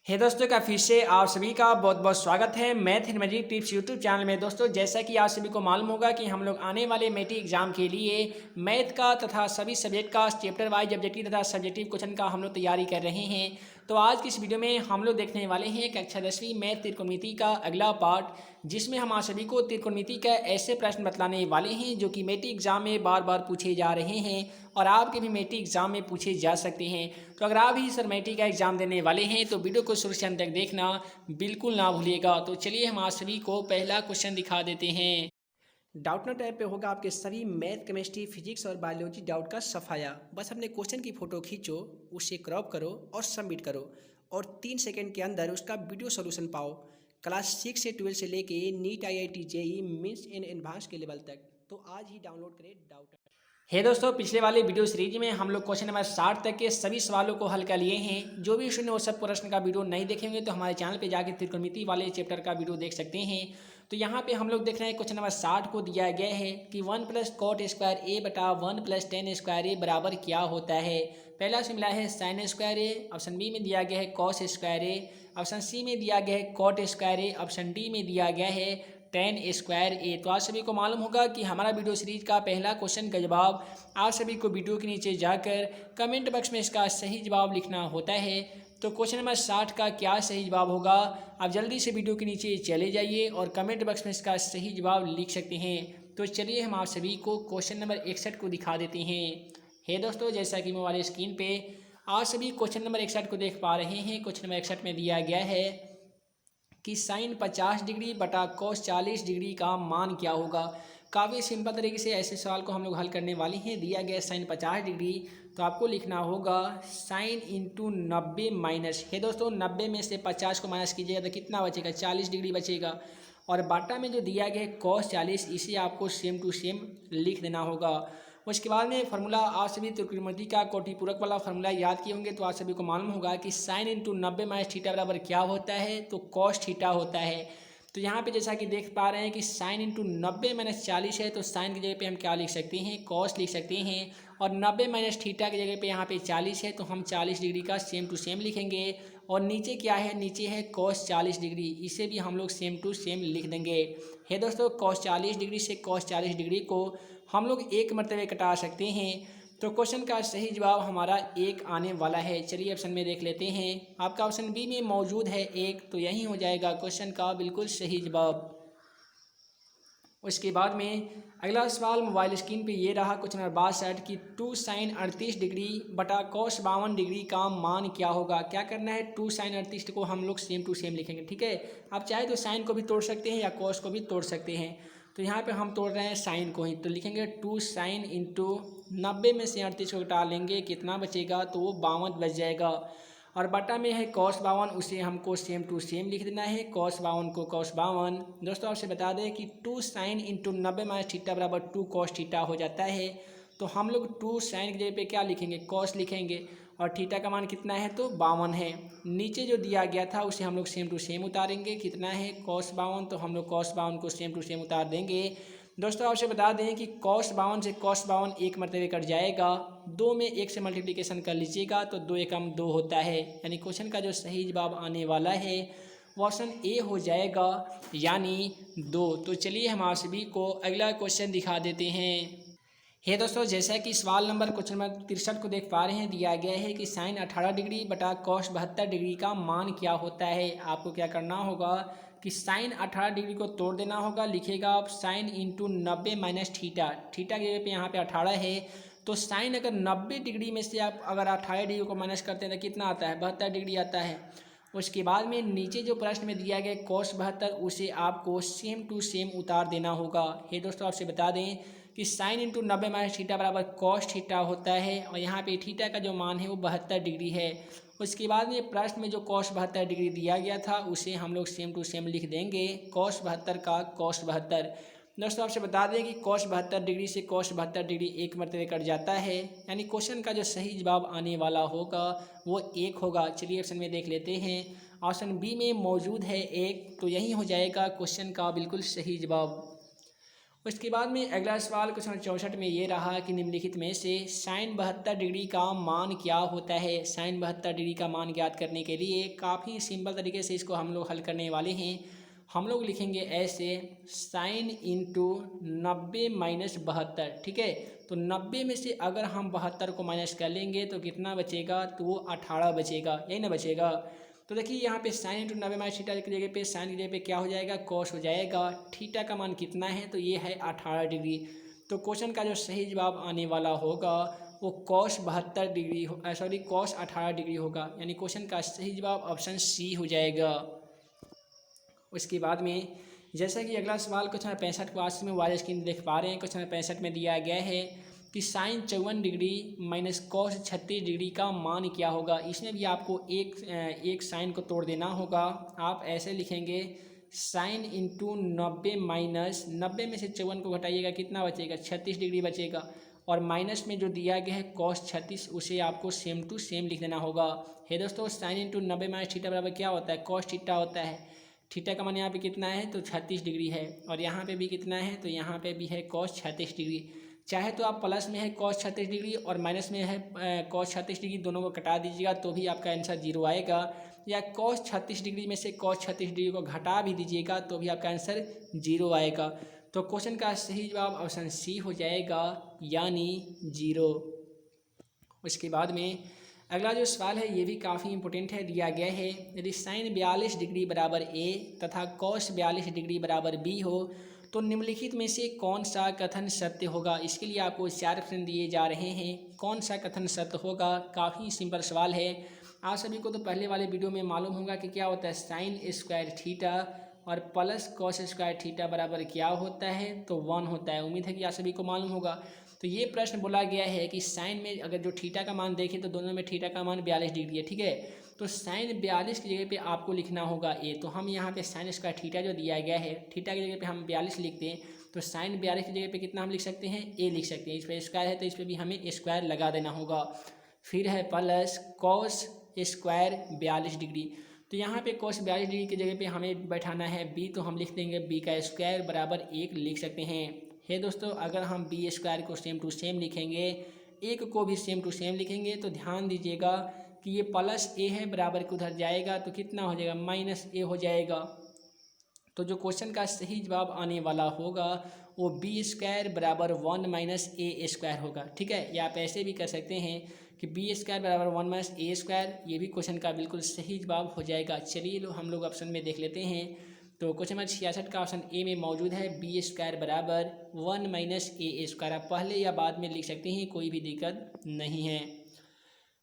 हे दोस्तों का फिर से आप सभी का बहुत बहुत स्वागत है math in magic tips YouTube channel में। दोस्तों जैसा कि आप सभी को मालूम होगा कि हम लोग आने वाले मैट्रिक एग्जाम के लिए मैथ का तथा सभी सब्जेक्ट का चैप्टर वाइज ऑब्जेक्टिव तथा सब्जेक्टिव क्वेश्चन का हम लोग तैयारी कर रहे हैं। तो आज की इस वीडियो में हम लोग देखने वाले हैं कक्षा 10वीं मैथ त्रिकोणमिति का अगला पार्ट, जिसमें हम आप सभी को त्रिकोणमिति का ऐसे प्रश्न बतलाने वाले हैं जो कि मैट्रिक एग्जाम में बार बार पूछे जा रहे हैं और आपके भी मैट्रिक एग्जाम में पूछे जा सकते हैं। तो अगर आप भी सर मैट्रिक का एग्जाम देने वाले हैं तो वीडियो को शुरू से अंत तक देखना बिल्कुल ना भूलिएगा। तो चलिए हम आप सभी को पहला क्वेश्चन दिखा देते हैं। डाउटनट ऐप पे होगा आपके सभी मैथ, केमिस्ट्री, फिजिक्स और बायोलॉजी डाउट का सफाया। बस अपने क्वेश्चन की फोटो खींचो, उसे क्रॉप करो और सबमिट करो और 3 सेकंड के अंदर उसका वीडियो सोल्यूशन पाओ। क्लास 6 से 12 से लेके NEET, IIT, JEE Mains in advance के लेवल तक। तो आज ही डाउनलोड करें डाउट। हे दोस्तों, पिछले वाले वीडियो सीरीज में हम लोग क्वेश्चन नंबर 60 तक के सभी सवालों को हल कर लिए हैं। जो भी स्टूडेंट वो सब प्रश्न का वीडियो नहीं देखेंगे तो हमारे चैनल पे जाके त्रिकोणमिति वाले चैप्टर का वीडियो देख सकते हैं। तो यहाँ पे हम लोग देख रहे हैं क्वेश्चन नंबर 60 को दिया गया है कि 1 + cot स्क्वायर ए बटा 1 + tan स्क्वायर ए बराबर क्या होता है। पहला से मिला है साइन स्क्वायर ए, ऑप्शन बी में दिया गया है कॉस स्क्वायर ए, ऑप्शन सी में दिया गया है कॉट स्क्वायर ए, ऑप्शन डी में दिया गया है tan स्क्वायर ए। तो आप सभी को मालूम होगा कि हमारा वीडियो सीरीज का पहला क्वेश्चन का जवाब आप सभी को वीडियो के नीचे जाकर कमेंट बॉक्स में इसका सही जवाब लिखना होता है। तो क्वेश्चन नंबर 60 का क्या सही जवाब होगा, आप जल्दी से वीडियो के नीचे चले जाइए और कमेंट बॉक्स में इसका सही जवाब लिख सकते हैं। तो चलिए हम आप सभी को क्वेश्चन नंबर 61 को दिखा देते हैं। हे दोस्तों, जैसा कि मोबाइल स्क्रीन पे आप सभी क्वेश्चन नंबर 61 को देख पा रहे हैं। क्वेश्चन नंबर 61 में दिया गया है कि साइन 50 डिग्री बटा कॉस 40 डिग्री का मान क्या होगा। काफ़ी सिंपल तरीके से ऐसे सवाल को हम लोग हल करने वाले हैं। दिया गया साइन 50 डिग्री, तो आपको लिखना होगा साइन इंटू 90 माइनस। है दोस्तों, 90 में से 50 को माइनस कीजिएगा तो कितना बचेगा, 40 डिग्री बचेगा। और बाटा में जो दिया गया है कॉस 40, इसे आपको सेम टू सेम लिख देना होगा। उसके बाद में फार्मूला आप सभी त्रिकोणमिति का कोटिपूरक वाला फार्मूला याद किए होंगे, तो आप सभी को मालूम होगा कि साइन इंटू 90 माइनस थीटा बराबर क्या होता है, तो कॉस थीटा होता है। तो यहाँ पे जैसा कि देख पा रहे हैं कि साइन इंटू 90 माइनस 40 है, तो साइन की जगह पे हम क्या लिख सकते हैं, कॉस लिख सकते हैं। और 90 माइनस थीटा की जगह पे यहाँ पे 40 है, तो हम 40 डिग्री का सेम टू सेम लिखेंगे। और नीचे क्या है, नीचे है कॉस 40 डिग्री, इसे भी हम लोग सेम टू सेम लिख देंगे। है दोस्तों, कॉस 40 डिग्री से कॉस 40 डिग्री को हम लोग एक मरतबे कटा सकते हैं। तो क्वेश्चन का सही जवाब हमारा 1 आने वाला है। चलिए ऑप्शन में देख लेते हैं। आपका ऑप्शन बी में मौजूद है 1, तो यही हो जाएगा क्वेश्चन का बिल्कुल सही जवाब। उसके बाद में अगला सवाल मोबाइल स्क्रीन पे ये रहा क्वेश्चन नंबर 62 कि 2 साइन 38 डिग्री बटा कॉस 52 डिग्री का मान क्या होगा। क्या करना है, 2 साइन 38 को हम लोग सेम टू सेम लिखेंगे। ठीक है, आप चाहे तो साइन को भी तोड़ सकते हैं या कॉस को भी तोड़ सकते हैं। तो यहाँ पे हम तोड़ रहे हैं साइन को ही, तो लिखेंगे 2 साइन इंटू 90 में से 38 को घटा लेंगे, कितना बचेगा, तो वो 52 बच जाएगा। और बटा में है कॉस 52, उसे हमको सेम टू सेम लिख देना है, कॉस 52 को कॉस 52। दोस्तों आपसे बता दें कि 2 साइन इंटू 90 माइनस थीटा बराबर 2 कॉस थीटा हो जाता है। तो हम लोग 2 साइन की जगह पे क्या लिखेंगे, कॉस लिखेंगे। और थीटा का मान कितना है, तो 52 है। नीचे जो दिया गया था उसे हम लोग सेम टू सेम उतारेंगे, कितना है कॉस 52, तो हम लोग कॉस 52 को सेम टू सेम उतार देंगे। दोस्तों आपसे बता दें कि कॉस 52 से कॉस 52 एक मरतबे कट जाएगा, 2 में 1 से मल्टीप्लिकेशन कर लीजिएगा तो 2 एकम 2 होता है। यानी क्वेश्चन का जो सही जवाब आने वाला है वो ऑप्शन ए हो जाएगा, यानी 2। तो चलिए हम आप सभी को अगला क्वेश्चन दिखा देते हैं। हे दोस्तों, जैसा कि सवाल नंबर क्वेश्चन नंबर 63 को देख पा रहे हैं, दिया गया है कि साइन 18 डिग्री बटा कॉस 72 डिग्री का मान क्या होता है। आपको क्या करना होगा कि साइन 18 डिग्री को तोड़ देना होगा, लिखेगा आप sine into 90 minus theta. Theta की जगह पे यहाँ पे 18 है, तो साइन अगर 90 डिग्री में से आप अगर 18 डिग्री को माइनस करते हैं तो कितना आता है, 72 डिग्री आता है। उसके बाद में नीचे जो प्रश्न में दिया गया कॉस 72, उसे आपको सेम टू सेम उतार देना होगा। हे दोस्तों आपसे बता दें कि साइन इंटू 90 माइनस थीटा बराबर कॉस थीटा होता है, और यहाँ पे थीटा का जो मान है वो 72 डिग्री है। उसके बाद में प्रश्न में जो कॉस 72 डिग्री दिया गया था उसे हम लोग सेम टू सेम लिख देंगे, कॉस 72 का कॉस 72। दोस्तों आपसे बता दें कि कॉस 72 डिग्री से कॉस 72 डिग्री एक मरतबे कट जाता है, यानी क्वेश्चन का जो सही जवाब आने वाला होगा वो 1 होगा। चलिए ऑप्शन में देख लेते हैं। ऑप्शन बी में मौजूद है 1, तो यही हो जाएगा क्वेश्चन का बिल्कुल सही जवाब। उसके बाद में अगला सवाल क्वेश्चन 64 में ये रहा कि निम्नलिखित में से साइन 72 डिग्री का मान क्या होता है। साइन 72 डिग्री का मान ज्ञात करने के लिए काफ़ी सिंपल तरीके से इसको हम लोग हल करने वाले हैं। हम लोग लिखेंगे ऐसे, साइन इंटू 90 माइनस 72, ठीक है। तो 90 में से अगर हम 72 को माइनस कर लेंगे तो कितना बचेगा, तो वो 18 बचेगा, यही ना बचेगा। तो देखिए यहाँ पे साइन इंटू 90 माइनस थीटा की जगह पे साइन की जगह पे क्या हो जाएगा, कॉस हो जाएगा। थीटा का मान कितना है, तो ये है 18 डिग्री। तो क्वेश्चन का जो सही जवाब आने वाला होगा वो cos 72 degree sorry cos 18 degree होगा, यानी क्वेश्चन का सही जवाब ऑप्शन सी हो जाएगा। उसके बाद में जैसा कि अगला सवाल क्वेश्चन 65 को आज में वाले स्क्रीन देख पा रहे हैं। क्वेश्चन 65 में दिया गया है कि sine 54 degree minus cos 36 degree का मान क्या होगा। इसमें भी आपको एक साइन को तोड़ देना होगा। आप ऐसे लिखेंगे, साइन इंटू 90 माइनस 90 में से 54 को घटाइएगा, कितना बचेगा, 36 डिग्री बचेगा। और माइनस में जो दिया गया है कॉस 36, उसे आपको सेम टू सेम लिख देना होगा। है दोस्तों, साइन इंटू 90 माइनस थीटा बराबर क्या होता है, कॉस थीटा होता है। थीटा का मान यहाँ पे कितना है, तो 36 डिग्री है। और यहाँ पे भी कितना है, तो यहाँ पे भी है कॉस 36 डिग्री। चाहे तो आप प्लस में है कॉस 36 डिग्री और माइनस में है कॉस 36 डिग्री, दोनों को कटा दीजिएगा तो भी आपका आंसर 0 आएगा। या कॉस 36 डिग्री में से कॉस 36 डिग्री को घटा भी दीजिएगा तो भी आपका आंसर 0 आएगा। तो क्वेश्चन का सही जवाब ऑप्शन सी हो जाएगा, यानी 0। उसके बाद में अगला जो सवाल है ये भी काफ़ी इंपॉर्टेंट है। दिया गया है, यदि साइन 42 डिग्री बराबर ए तथा कॉस 42 डिग्री बराबर बी हो तो निम्नलिखित में से कौन सा कथन सत्य होगा। इसके लिए आपको 4 ऑप्शन दिए जा रहे हैं। कौन सा कथन सत्य होगा, काफ़ी सिंपल सवाल है। आप सभी को तो पहले वाले वीडियो में मालूम होगा कि क्या होता है साइन स्क्वायर थीटा और प्लस कॉस स्क्वायर थीटा बराबर क्या होता है, तो 1 होता है। उम्मीद है कि आप सभी को मालूम होगा। तो ये प्रश्न बोला गया है कि साइन में अगर जो थीटा का मान देखें तो दोनों में थीटा का मान 42 डिग्री है, ठीक है। तो साइन 42 की जगह पे आपको लिखना होगा ए। तो हम यहाँ पे साइन स्क्वायर थीटा जो दिया गया है, थीटा की जगह पे हम 42 लिखते हैं, तो साइन 42 की जगह पे कितना हम लिख सकते हैं, ए लिख सकते हैं। इस पर स्क्वायर है तो इस पर भी हमें स्क्वायर लगा देना होगा। फिर है प्लस कॉस स्क्वायर 42 डिग्री। तो यहाँ पे कॉस 42 डिग्री की जगह पे हमें बैठाना है बी, तो हम लिख देंगे बी का स्क्वायर बराबर 1 लिख सकते हैं। है दोस्तों, अगर हम बी स्क्वायर को सेम टू सेम लिखेंगे, एक को भी सेम टू सेम लिखेंगे, तो ध्यान दीजिएगा कि ये प्लस ए है बराबर के उधर जाएगा तो कितना हो जाएगा, माइनस ए हो जाएगा। तो जो क्वेश्चन का सही जवाब आने वाला होगा वो बी स्क्वायर बराबर 1 माइनस ए स्क्वायर होगा, ठीक है। या आप ऐसे भी कर सकते हैं कि बी स्क्वायर बराबर 1 माइनस ए स्क्वायर, ये भी क्वेश्चन का बिल्कुल सही जवाब हो जाएगा। चलिए हम लोग ऑप्शन में देख लेते हैं। तो क्वेश्चन नंबर 66 का ऑप्शन ए में मौजूद है बी स्क्वायर बराबर 1 माइनस ए स्क्वायर। आप पहले या बाद में लिख सकते हैं, कोई भी दिक्कत नहीं है।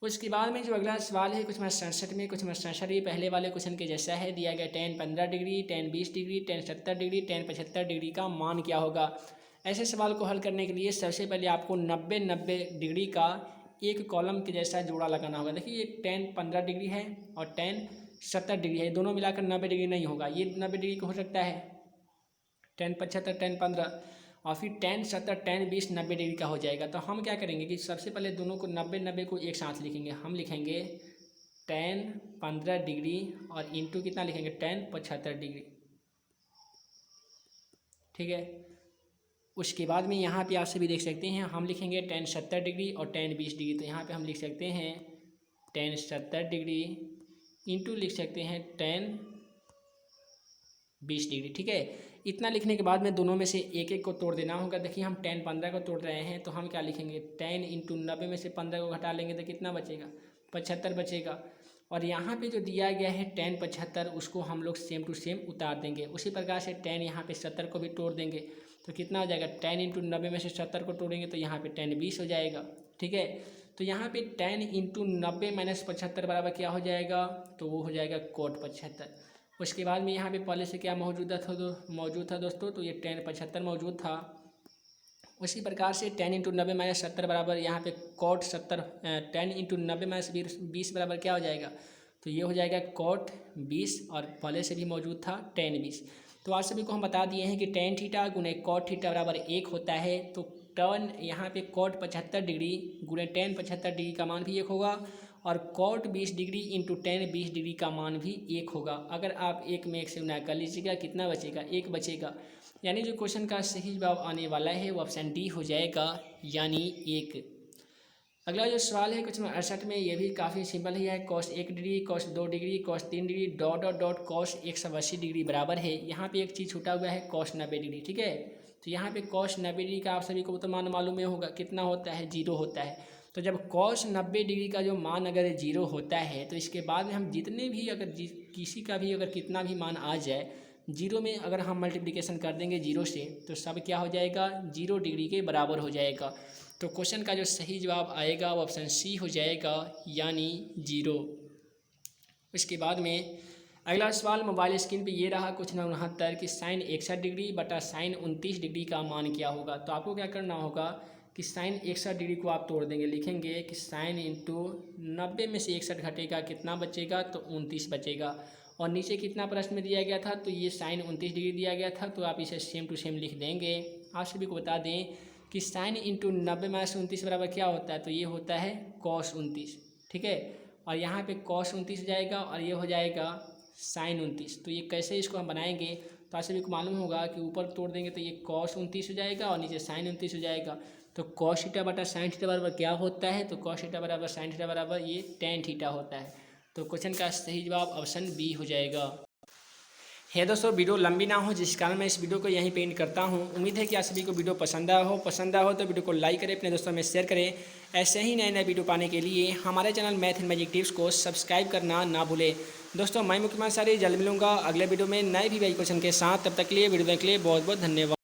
उसके बाद में जो अगला सवाल है क्वेश्चन नंबर 67 में, क्वेश्चन नंबर 67 भी पहले वाले क्वेश्चन के जैसा है। दिया गया tan 15 degree, tan 20 degree, tan 70 degree, tan 75 degree का मान क्या होगा। ऐसे सवाल को हल करने के लिए सबसे पहले आपको 90 डिग्री का एक कॉलम के जैसा जोड़ा लगाना होगा। देखिए ये tan 15 डिग्री है और tan 70 डिग्री है, दोनों मिलाकर 90 डिग्री नहीं होगा। ये 90 डिग्री का हो सकता है, tan 75 tan 15, और फिर tan 70 tan 20 90 डिग्री का हो जाएगा। तो हम क्या करेंगे कि सबसे पहले दोनों को 90 को एक साथ लिखेंगे। हम लिखेंगे tan 15 डिग्री और इंटू कितना लिखेंगे, tan 75 डिग्री, ठीक है। उसके बाद में यहाँ पे आप सभी देख सकते हैं, हम लिखेंगे tan 70 डिग्री और tan 20 डिग्री। तो यहाँ पे हम लिख सकते हैं tan 70 डिग्री इंटू लिख सकते हैं tan 20 डिग्री, ठीक है। इतना लिखने के बाद में दोनों में से एक एक को तोड़ देना होगा। देखिए हम tan 15 को तोड़ रहे हैं, तो हम क्या लिखेंगे, tan इंटू 90 में से 15 को घटा लेंगे तो कितना बचेगा, 75 बचेगा। और यहाँ पे जो दिया गया है tan 75, उसको हम लोग सेम टू सेम उतार देंगे। उसी प्रकार से tan यहाँ पे 70 को भी तोड़ देंगे, तो कितना हो जाएगा, tan इंटू 90 में से 70 को तोड़ेंगे तो यहाँ पे tan 20 हो जाएगा, ठीक है। तो यहाँ पे tan इंटू 90 माइनस 75 बराबर क्या हो जाएगा, तो वो हो जाएगा cot 75। उसके बाद में यहाँ पे पहले से क्या मौजूद था दोस्तों, तो ये tan 75 मौजूद था। उसी प्रकार से tan इंटू 90 माइनस 70 बराबर यहाँ पे cot 70, tan इंटू 90 माइनस 20 बराबर क्या हो जाएगा, तो ये हो जाएगा cot 20, और पहले से भी मौजूद था tan 20। तो आप सभी को हम बता दिए हैं कि tan थीटा गुणे cot थीटा बराबर 1 होता है। तो टर्न यहाँ पे cot 75 डिग्री गुणे tan 75 डिग्री का मान भी 1 होगा, और cot 20 degree into tan 20 degree का मान भी 1 होगा। अगर आप एक में एक से गुना कर लीजिएगा, कितना बचेगा, 1 बचेगा। यानी जो क्वेश्चन का सही जवाब आने वाला है वो ऑप्शन डी हो जाएगा, यानी 1। अगला जो सवाल है क्वेश्चन 68 में, ये भी काफ़ी सिंपल ही है। cos 1 degree, cos 2 degree, cos 3 degree dot dot dot cos 180 degree बराबर है। यहाँ पे एक चीज़ छूटा हुआ है, cos 90 डिग्री। ठीक है, तो यहाँ पे cos 90 डिग्री का आप सभी को तो मान मालूम ही होगा, कितना होता है, 0 होता है। तो जब cos 90 डिग्री का जो मान अगर 0 होता है तो इसके बाद में हम जितने भी अगर किसी का भी अगर कितना भी मान आ जाए, 0 में अगर हम मल्टीप्लिकेशन कर देंगे 0 से, तो सब क्या हो जाएगा, 0 डिग्री के बराबर हो जाएगा। तो क्वेश्चन का जो सही जवाब आएगा वो ऑप्शन सी हो जाएगा, यानी 0। उसके बाद में अगला सवाल मोबाइल स्क्रीन पे ये रहा क्वेश्चन 69 कि साइन 61 डिग्री बटा साइन 29 डिग्री का मान क्या होगा। तो आपको क्या करना होगा कि साइन 61 डिग्री को आप तोड़ देंगे, लिखेंगे कि साइन इंटू 90 में से 61 घटेगा, कितना बचेगा, तो 29 बचेगा। और नीचे कितना प्रश्न में दिया गया था, तो ये साइन 29 डिग्री दिया गया था, तो आप इसे सेम टू सेम लिख देंगे। आप सभी को बता दें कि साइन इंटू 90 में से 29 बराबर क्या होता है, तो ये होता है कॉस 29। ठीक है, और यहाँ पे कॉस 29 हो जाएगा और ये हो जाएगा साइन 29। तो ये कैसे इसको हम बनाएंगे, तो आप सभी को मालूम होगा कि ऊपर तोड़ देंगे तो ये कॉस 29 हो जाएगा और नीचे साइन 29 हो जाएगा। तो कॉस थीटा बटा साइन थीटा बराबर क्या होता है, तो कॉस थीटा बराबर साइन थीटा बराबर ये टेन थीटा होता है। तो क्वेश्चन का सही जवाब ऑप्शन बी हो जाएगा। है दोस्तों, वीडियो लंबी ना हो जिस कारण मैं इस वीडियो को यहीं पे एंड करता हूं। उम्मीद है कि आप सभी को वीडियो पसंद आया हो तो वीडियो को लाइक करें, अपने दोस्तों में शेयर करें। ऐसे ही नए नए वीडियो पाने के लिए हमारे channel math and magic tips को सब्सक्राइब करना ना भूलें। दोस्तों मैं मुख्यमंत्री जल्द मिलूंगा अगले वीडियो में नए भी वही क्वेश्चन के साथ। तब तक के लिए वीडियो देखने के लिए बहुत बहुत धन्यवाद।